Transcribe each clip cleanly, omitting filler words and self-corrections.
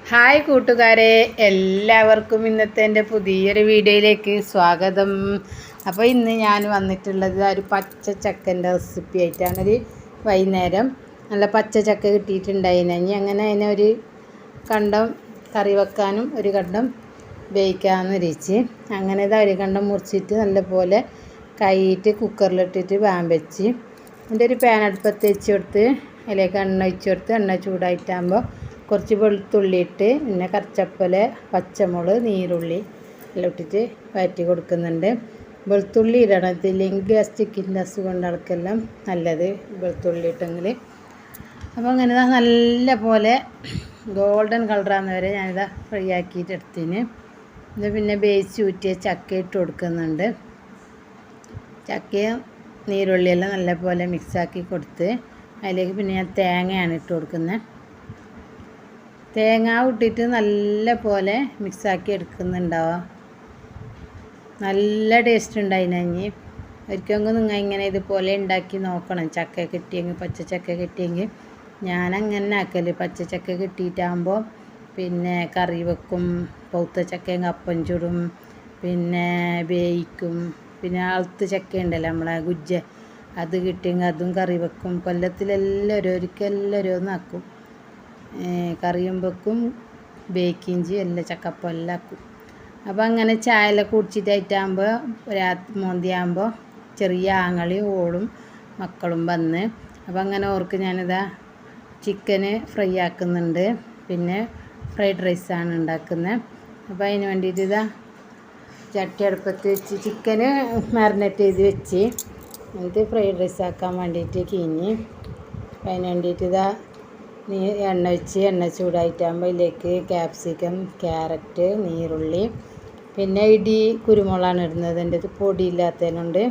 Hi കൂട്ടുകാരെ, എല്ലാവർക്കും ഇന്നത്തെ എൻ്റെ പുതിയൊരു വീഡിയോയിലേക്ക് സ്വാഗതം. അപ്പോൾ ഇന്ന് ഞാൻ വന്നിട്ടുള്ളത് ഒരു പച്ച ചക്കൻ്റെ റെസിപ്പി ആയിട്ടാണ്. ഒരു വൈകുന്നേരം നല്ല പച്ച ചക്ക കിട്ടിയിട്ടുണ്ടായിനി. അങ്ങനെ അതിനെ ഒരു കണ്ടം കറി വെക്കാനും ഒരു കണ്ടം വേവിക്കാമെന്ന് ഇരിച്ച് അങ്ങനെ ഒരു കണ്ടം മുറിച്ചിട്ട് നല്ലപോലെ കൈയിട്ട് കുക്കറിലിട്ടിട്ട് വെച്ച് അതിൻ്റെ ഒരു പാൻ അടുപ്പത്ത് വെച്ച് കൊടുത്ത് അതിലേക്ക് എണ്ണ ഒഴിച്ച് കൊടുത്ത് എണ്ണ ചൂടായിട്ടാകുമ്പോൾ കുറച്ച് വെളുത്തുള്ളി ഇട്ട് പിന്നെ കറിച്ചപ്പല പച്ചമുളക് നീരുള്ളി എല്ലാം ഇട്ടിട്ട് വഴറ്റി കൊടുക്കുന്നുണ്ട്. വെളുത്തുള്ളി ഇടണം, ഇതില്ലെങ്കിൽ ഗ്യാസ്ട്രിക്കിൻ്റെ അസുഖം കൊണ്ട് ആൾക്കെല്ലാം നല്ലത് വെളുത്തുള്ളി ഇട്ടെങ്കിൽ. അപ്പോൾ അങ്ങനെ നല്ല പോലെ ഗോൾഡൻ കളറാകുന്ന വരെ ഞാനിതാ ഫ്രൈ ആക്കിയിട്ട് എടുത്തിന്. ഇത് പിന്നെ വേവിച്ച് ഊറ്റിയ ചക്ക ഇട്ട് കൊടുക്കുന്നുണ്ട്. ചക്കയും നീരുള്ളിയെല്ലാം നല്ല പോലെ മിക്സാക്കി കൊടുത്ത് അതിലേക്ക് പിന്നെ ഞാൻ തേങ്ങയാണ് ഇട്ട് കൊടുക്കുന്നത്. തേങ്ങ ഇട്ടിട്ട് നല്ല പോലെ മിക്സാക്കി എടുക്കുന്നുണ്ടാവുക. നല്ല ടേസ്റ്റ് ഉണ്ടായിനി. ഒരിക്കലും നിങ്ങൾ ഇങ്ങനെ ഇതുപോലെ ഉണ്ടാക്കി നോക്കണം. ചക്ക കിട്ടിയെങ്കിൽ, പച്ച ചക്ക കിട്ടിയെങ്കിൽ. ഞാനങ്ങനെ ആക്കൽ. പച്ച ചക്ക കിട്ടിയിട്ടാകുമ്പോൾ പിന്നെ കറി വെക്കും, പൗത്ത ചക്കയെങ്കിൽ അപ്പം ചുടും, പിന്നെ വേവിക്കും. പിന്നെ അളുത്ത് ചക്ക ഉണ്ടല്ലോ നമ്മളെ ഗുജ്ജ, അത് കിട്ടിയെങ്കിൽ അതും കറി വെക്കും. കൊല്ലത്തിലെല്ലാവരും ഒരിക്കലെല്ലാവരും ആക്കും. കറിയും വെക്കും, ബേക്കിങ് ചെയ്യും, എല്ലാം ചക്കപ്പം എല്ലാം ആക്കും. അപ്പോൾ അങ്ങനെ ചായയെല്ലാം കുടിച്ചിട്ടായിട്ടാകുമ്പോൾ മോന്തിയാകുമ്പോൾ ചെറിയ ആങ്ങളിയും ഓളും മക്കളും വന്ന്. അപ്പോൾ അങ്ങനെ ഓർക്ക് ഞാനിതാ ചിക്കന് ഫ്രൈ ആക്കുന്നുണ്ട്. പിന്നെ ഫ്രൈഡ് റൈസാണ് ഉണ്ടാക്കുന്നത്. അപ്പോൾ അതിന് വേണ്ടിയിട്ട് ഇതാ ചട്ടി അടുപ്പത്ത് വെച്ച് ചിക്കന് മാരിനേറ്റ് ചെയ്ത് വെച്ച് എന്നിട്ട് ഫ്രൈഡ് റൈസ് ആക്കാൻ വേണ്ടിയിട്ട് കിഞ്ഞ്. അപ്പോൾ അതിന് വേണ്ടിയിട്ട് ഇതാ എണ്ണ ഒഴിച്ച് എണ്ണ ചൂടായിട്ടാകുമ്പോൾ ഇതിലേക്ക് ക്യാപ്സിക്കം, ക്യാരറ്റ്, നീരുള്ളി, പിന്നെ ഇടി കുരുമുളകാണ് ഇടുന്നത്. എൻ്റെ ഇത് പൊടിയില്ലാത്തതിനുണ്ട്.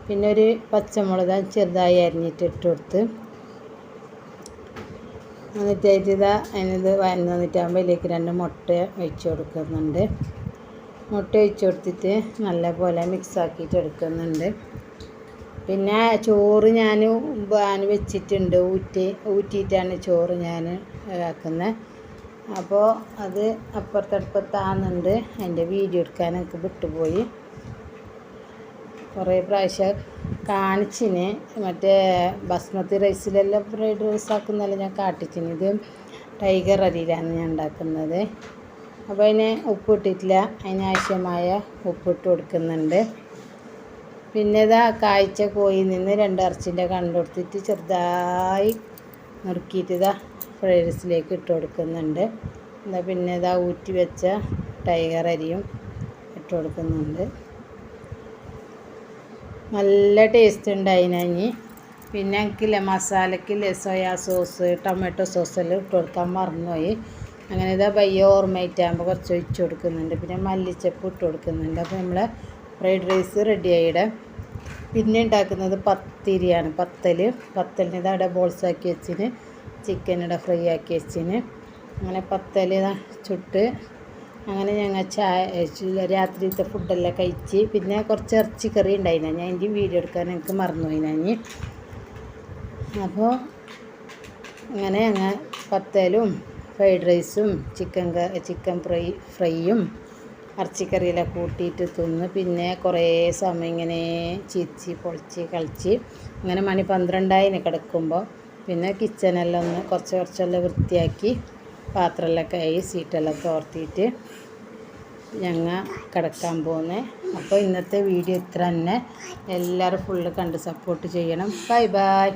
പിന്നെ ഒരു പച്ചമുളക് ചെറുതായി അരിഞ്ഞിട്ട് ഇട്ട് കൊടുത്ത് എന്നിട്ടായിട്ട് ഇതാ അതിനിത് വഴന്ന് വന്നിട്ടാകുമ്പോൾ ഇതിലേക്ക് 2 മുട്ട ഒഴിച്ച് കൊടുക്കുന്നുണ്ട്. മുട്ട ഒഴിച്ച് കൊടുത്തിട്ട് നല്ല പോലെ മിക്സാക്കിയിട്ട് എടുക്കുന്നുണ്ട്. പിന്നെ ചോറ് ഞാൻ വെച്ചിട്ടുണ്ട്, ഊറ്റിയിട്ടാണ് ചോറ് ഞാൻ ആക്കുന്നത്. അപ്പോൾ അത് അപ്പുറത്തടുപ്പത്താകുന്നുണ്ട്. അതിൻ്റെ വീഡിയോ എടുക്കാൻ എനിക്ക് വിട്ടുപോയി. കുറേ പ്രാവശ്യം കാണിച്ചിന്. മറ്റേ ബസ്മതി റൈസിലെല്ലാം ഫ്രൈഡ് റൈസ് ആക്കുന്നതെല്ലാം ഞാൻ കാട്ടിച്ചിന്. ഇത് ടൈഗർ അരിയിലാണ് ഞാൻ ഉണ്ടാക്കുന്നത്. അപ്പോൾ അതിന് ഉപ്പിട്ടിട്ടില്ല, അതിനാവശ്യമായ ഉപ്പിട്ട് കൊടുക്കുന്നുണ്ട്. പിന്നെ ഇതാ കായ്ച്ച കോഴിയിൽ നിന്ന് 2 ഇറച്ചിൻ്റെ കണ്ടെടുത്തിട്ട് ചെറുതായി നുറുക്കിയിട്ട് ഇതാ ഫ്രൈഡ് റൈസിലേക്ക് ഇട്ട് കൊടുക്കുന്നുണ്ട്. എന്നാൽ പിന്നെ ഇതാ ഊറ്റി വെച്ച ടൈഗർ അരിയും ഇട്ട് കൊടുക്കുന്നുണ്ട്. നല്ല ടേസ്റ്റ് ഉണ്ടായിനി. പിന്നെ എനിക്കില്ല മസാലക്കില്ല സോയാ സോസ്, ടൊമാറ്റോ സോസെല്ലാം ഇട്ട് കൊടുക്കാൻ മറന്നുപോയി. അങ്ങനെ ഇതാ ഓർമ്മയായിട്ടാകുമ്പോൾ കുറച്ച് ഒഴിച്ച് കൊടുക്കുന്നുണ്ട്. പിന്നെ മല്ലിച്ചപ്പ് ഇട്ട് കൊടുക്കുന്നുണ്ട്. അപ്പോൾ നമ്മളെ ഫ്രൈഡ് റൈസ് റെഡിയായിടെ. പിന്നെ ഉണ്ടാക്കുന്നത് പത്തിരിയാണ്. പത്തലിന് ഇതവിടെ ബോൾസാക്കി വെച്ചിന്, ചിക്കനിടെ ഫ്രൈ ആക്കി വെച്ചിന്. അങ്ങനെ പത്തൽ ചുട്ട് അങ്ങനെ ഞങ്ങൾ രാത്രിയിലത്തെ ഫുഡെല്ലാം കഴിച്ച്. പിന്നെ കുറച്ച് ഇറച്ചിക്കറി ഉണ്ടായിന്. ഞാൻ എൻ്റെ വീഡിയോ എടുക്കാൻ എനിക്ക് മറന്നുപോയി ഞാൻ. അപ്പോൾ അങ്ങനെ ഞങ്ങൾ പത്തലും ഫ്രൈഡ് റൈസും ചിക്കൻ ഫ്രൈയും ഇറച്ചിക്കറിയെല്ലാം കൂട്ടിയിട്ട് തിന്ന്. പിന്നെ കുറേ സമയം ഇങ്ങനെ ചിരിച്ച് പൊളിച്ച് കളിച്ച് അങ്ങനെ മണി 12 കിടക്കുമ്പോൾ പിന്നെ കിച്ചണെല്ലാം ഒന്ന് കുറച്ചെല്ലാം വൃത്തിയാക്കി പാത്രമെല്ലാം കഴുകി സീറ്റെല്ലാം തോർത്തിയിട്ട് ഞങ്ങൾ കിടക്കാൻ പോകുന്നത്. അപ്പോൾ ഇന്നത്തെ വീഡിയോ ഇത്ര തന്നെ. എല്ലാവരും ഫുള്ള് കണ്ട് സപ്പോർട്ട് ചെയ്യണം. Bye bye.